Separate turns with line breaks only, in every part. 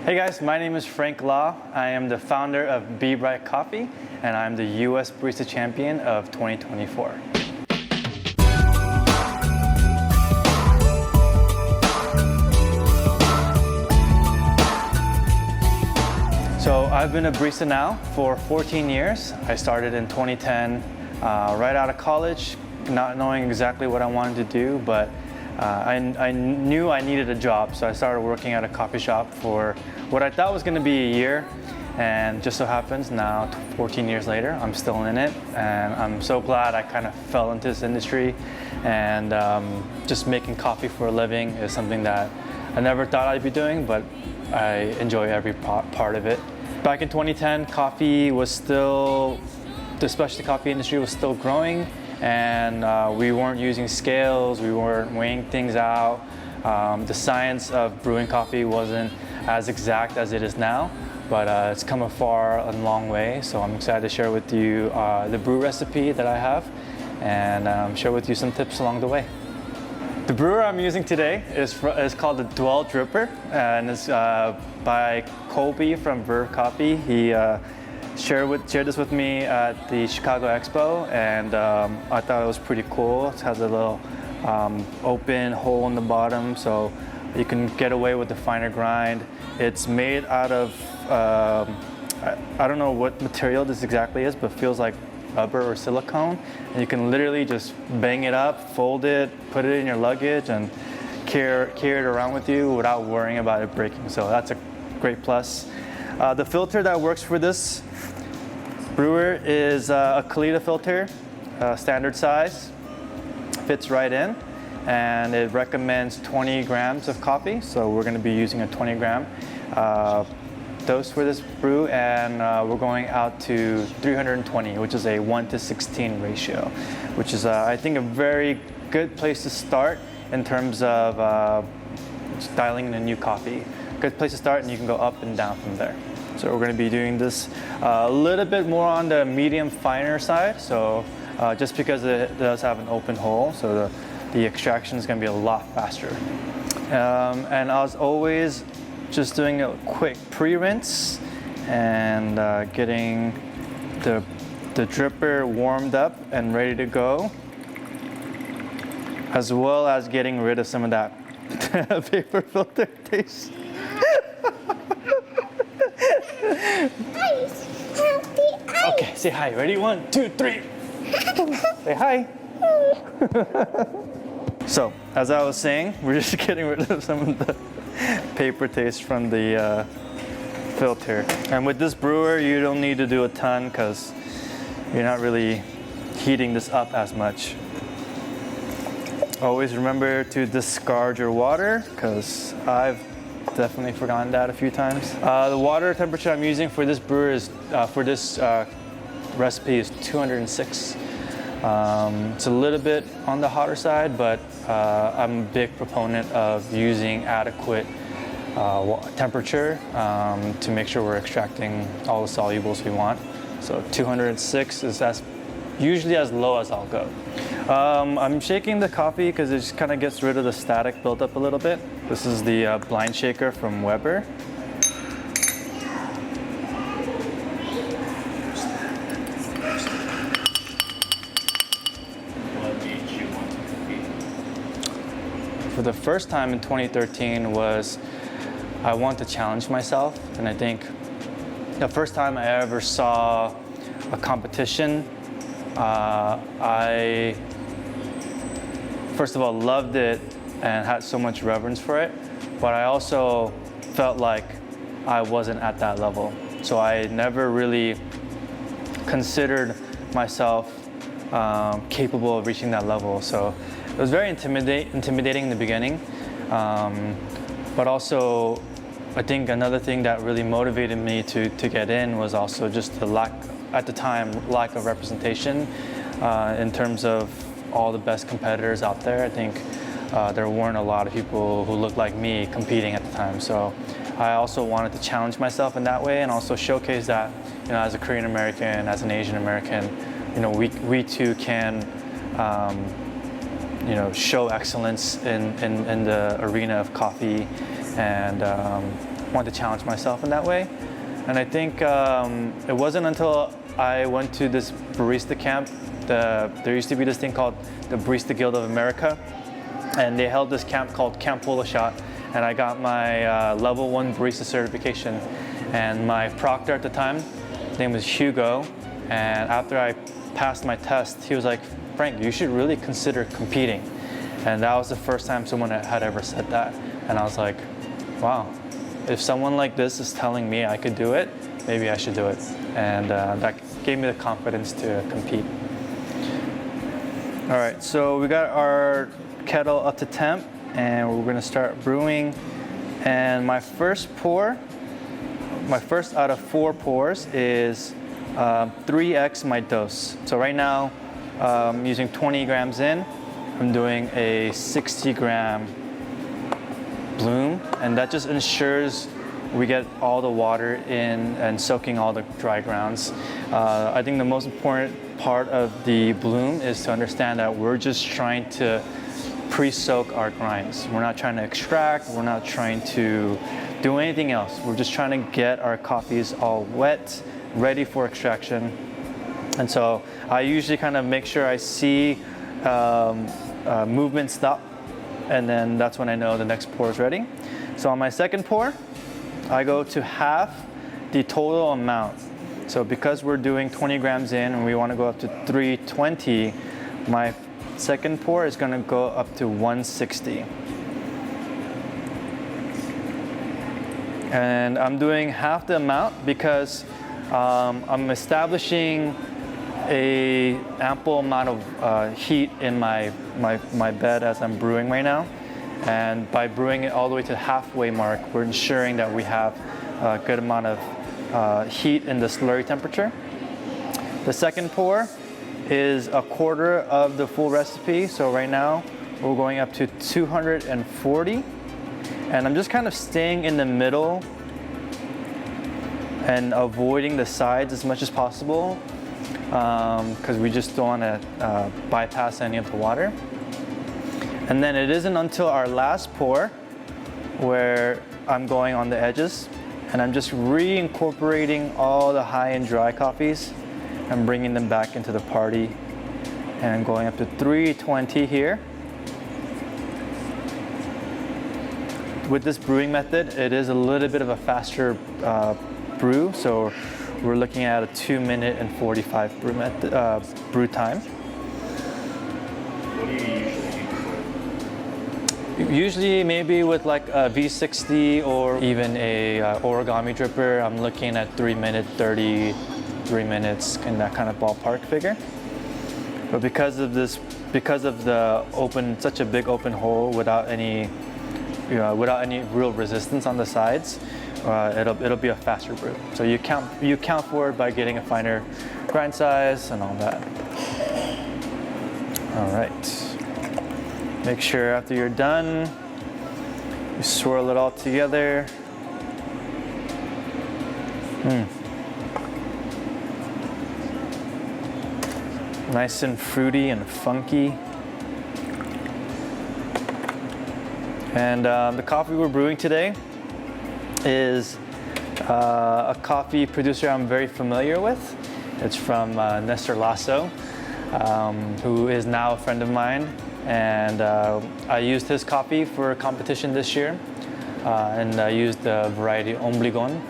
Hey guys, my name is Frank Law. I am the founder of BeBright Coffee, and I'm the US Barista Champion of 2024. So I've been a barista now for 14 years. I started in 2010, right out of college, not knowing exactly what I wanted to do, but I knew I needed a job, so I started working at a coffee shop for what I thought was going to be a year, and just so happens now, 14 years later, I'm still in it, and I'm so glad I kind of fell into this industry, and just making coffee for a living is something that I never thought I'd be doing, but I enjoy every part of it. Back in 2010, coffee was still, the specialty coffee industry was still growing, and we weren't using scales, we weren't weighing things out. The science of brewing coffee wasn't as exact as it is now, but it's come a far and long way. So I'm excited to share with you the brew recipe that I have, and share with you some tips along the way. The brewer I'm using today is called the Dwell Dripper, and it's by Colby from Verve Coffee. He shared this with me at the Chicago Expo, and I thought it was pretty cool. It has a little open hole in the bottom, so you can get away with the finer grind. It's made out of, I don't know what material this exactly is, but feels like rubber or silicone. And you can literally just bang it up, fold it, put it in your luggage, and carry it around with you without worrying about it breaking. So that's a great plus. The filter that works for this brewer is a Kalita filter, standard size, fits right in, and it recommends 20 grams of coffee. So we're going to be using a 20 gram dose for this brew, and we're going out to 320, which is a 1:16 ratio, which is I think a very good place to start in terms of dialing in a new coffee. Good place to start, and you can go up and down from there. So we're going to be doing this a little bit more on the medium finer side, so just because it does have an open hole, so the extraction is going to be a lot faster. And as always, just doing a quick pre-rinse and getting the dripper warmed up and ready to go, as well as getting rid of some of that paper filter taste. Okay, say hi. Ready? 1, 2, 3. Say hi. So, as I was saying, we're just getting rid of some of the paper taste from the filter. And with this brewer, you don't need to do a ton because you're not really heating this up as much. Always remember to discard your water, because I've definitely forgotten that a few times. The water temperature I'm using for this brewer is, for this recipe, is 206. It's a little bit on the hotter side, but I'm a big proponent of using adequate temperature to make sure we're extracting all the solubles we want. So 206 is usually as low as I'll go. I'm shaking the coffee because it just kind of gets rid of the static buildup a little bit. This is the blind shaker from Weber. For the first time in 2013 was I want to challenge myself, and I think the first time I ever saw a competition, I first of all loved it and had so much reverence for it, but I also felt like I wasn't at that level. So I never really considered myself capable of reaching that level. So it was very intimidating in the beginning, but also I think another thing that really motivated me to get in was also just the lack of representation in terms of all the best competitors out there. I think there weren't a lot of people who looked like me competing at the time. So I also wanted to challenge myself in that way, and also showcase that, as a Korean American, as an Asian American, we too can show excellence in the arena of coffee, and wanted to challenge myself in that way. And I think it wasn't until I went to this barista camp, there used to be this thing called the Barista Guild of America, and they held this camp called Camp Pull Shot, and I got my level 1 barista certification. And my proctor at the time, his name was Hugo, and after I passed my test, he was like, Frank, you should really consider competing. And that was the first time someone had ever said that. And I was like, wow, if someone like this is telling me I could do it, maybe I should do it. And that gave me the confidence to compete. All right, so we got our kettle up to temp, and we're gonna start brewing. And my first out of 4 pours is 3x my dose. So right now, I'm using 20 grams in. I'm doing a 60 gram bloom, and that just ensures we get all the water in and soaking all the dry grounds. I think the most important part of the bloom is to understand that we're just trying to pre-soak our grinds. We're not trying to extract, we're not trying to do anything else. We're just trying to get our coffees all wet, ready for extraction. And so I usually kind of make sure I see movement stop, and then that's when I know the next pour is ready. So on my second pour, I go to half the total amount. So because we're doing 20 grams in and we want to go up to 320, my second pour is going to go up to 160. And I'm doing half the amount because I'm establishing a ample amount of heat in my bed as I'm brewing right now. And by brewing it all the way to the halfway mark, we're ensuring that we have a good amount of heat in the slurry temperature. The second pour is a quarter of the full recipe. So right now we're going up to 240. And I'm just kind of staying in the middle and avoiding the sides as much as possible because we just don't want to bypass any of the water. And then it isn't until our last pour where I'm going on the edges and I'm just reincorporating all the high and dry coffees and bringing them back into the party, and I'm going up to 320 here. With this brewing method, it is a little bit of a faster brew, so we're looking at a 2 minute and 45 brew time.
What do you usually use?
Usually maybe with like a V60 or even a origami dripper, I'm looking at 3 minute, 33 minutes in that kind of ballpark figure. But because of the such a big open hole without any real resistance on the sides, it'll be a faster brew. So you count for it by getting a finer grind size and all that. All right. Make sure after you're done, you swirl it all together. Nice and fruity and funky. And the coffee we're brewing today is a coffee producer I'm very familiar with. It's from Nestor Lasso, who is now a friend of mine. And I used his coffee for a competition this year, and I used the variety Ombligon.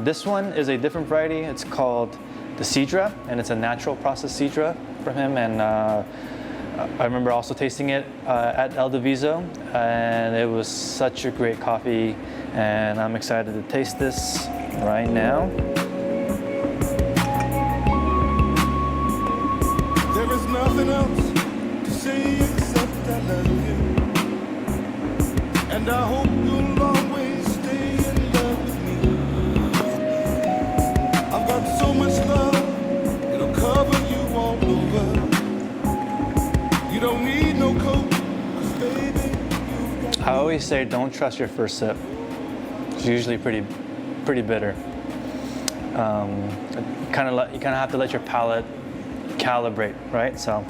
This one is a different variety. It's called the Sidra, and it's a natural processed Sidra from him. And I remember also tasting it at El Diviso, and it was such a great coffee, and I'm excited to taste this right now.
There is nothing else to say except I love you, and I hope you'll always stay in love with me. I've got so much love, it'll cover you all over. You don't need no coat, 'cause baby, you've got...
I always say don't trust your first sip. It's usually pretty bitter. You kind of have to let your palate calibrate, right? So, all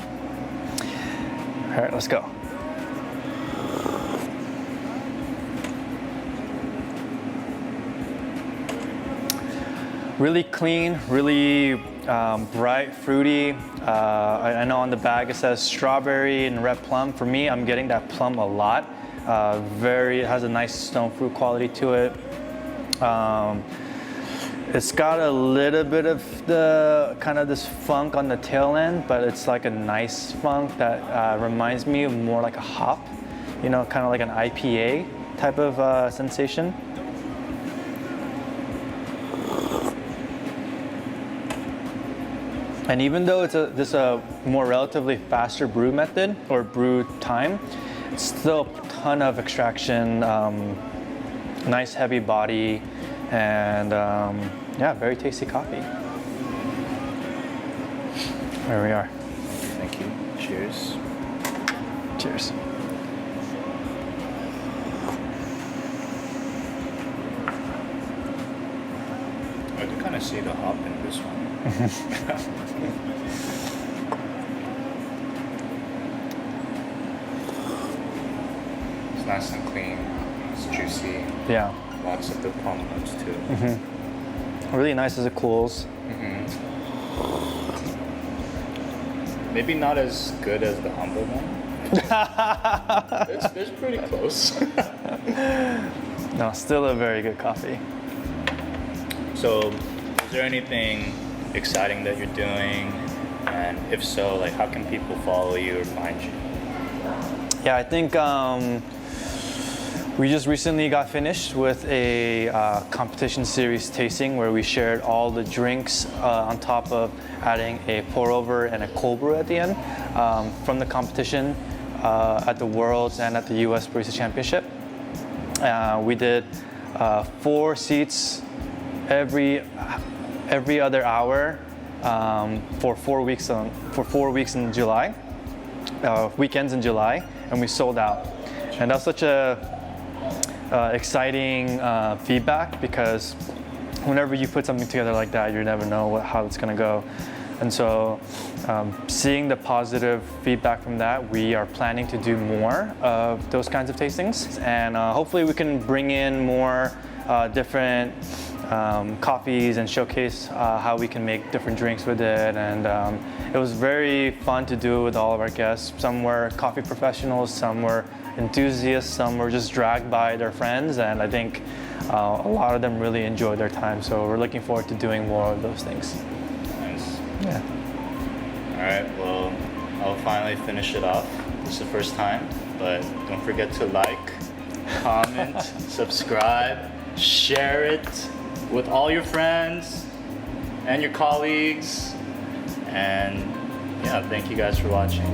right, let's go. Really clean, really bright, fruity. I know on the bag it says strawberry and red plum. For me, I'm getting that plum a lot. It has a nice stone fruit quality to it. It's got a little bit of the kind of this funk on the tail end, but it's like a nice funk that reminds me of more like a hop, you know, kind of like an IPA type of sensation. And even though it's a more relatively faster brew method or brew time, it's still a ton of extraction, nice heavy body, and yeah, very tasty coffee. There we are.
Thank you. Cheers.
Cheers.
I do kind of see the hop in this one. It's nice and clean. It's juicy.
Yeah.
Lots of the plum notes too.
Really nice as it cools.
Maybe not as good as the humble one. It's pretty close.
No, still a very good coffee.
So, is there anything exciting that you're doing? And if so, like, how can people follow you or find you?
Yeah, I think we just recently got finished with a competition series tasting where we shared all the drinks on top of adding a pour over and a cold brew at the end from the competition at the Worlds and at the US Barista Championship. We did 4 seats every other hour for 4 weeks in July, weekends in July, and we sold out. And that's such a exciting feedback, because whenever you put something together like that, you never know how it's going to go. And so seeing the positive feedback from that, we are planning to do more of those kinds of tastings, and hopefully we can bring in more different coffees and showcase how we can make different drinks with it. And it was very fun to do with all of our guests. Some were coffee professionals, some were enthusiasts, some were just dragged by their friends, and I think a lot of them really enjoyed their time. So we're looking forward to doing more of those things.
Nice.
Yeah.
All right, well, I'll finally finish it off. This is the first time, but don't forget to like, comment, subscribe, share it with all your friends and your colleagues. And yeah, thank you guys for watching.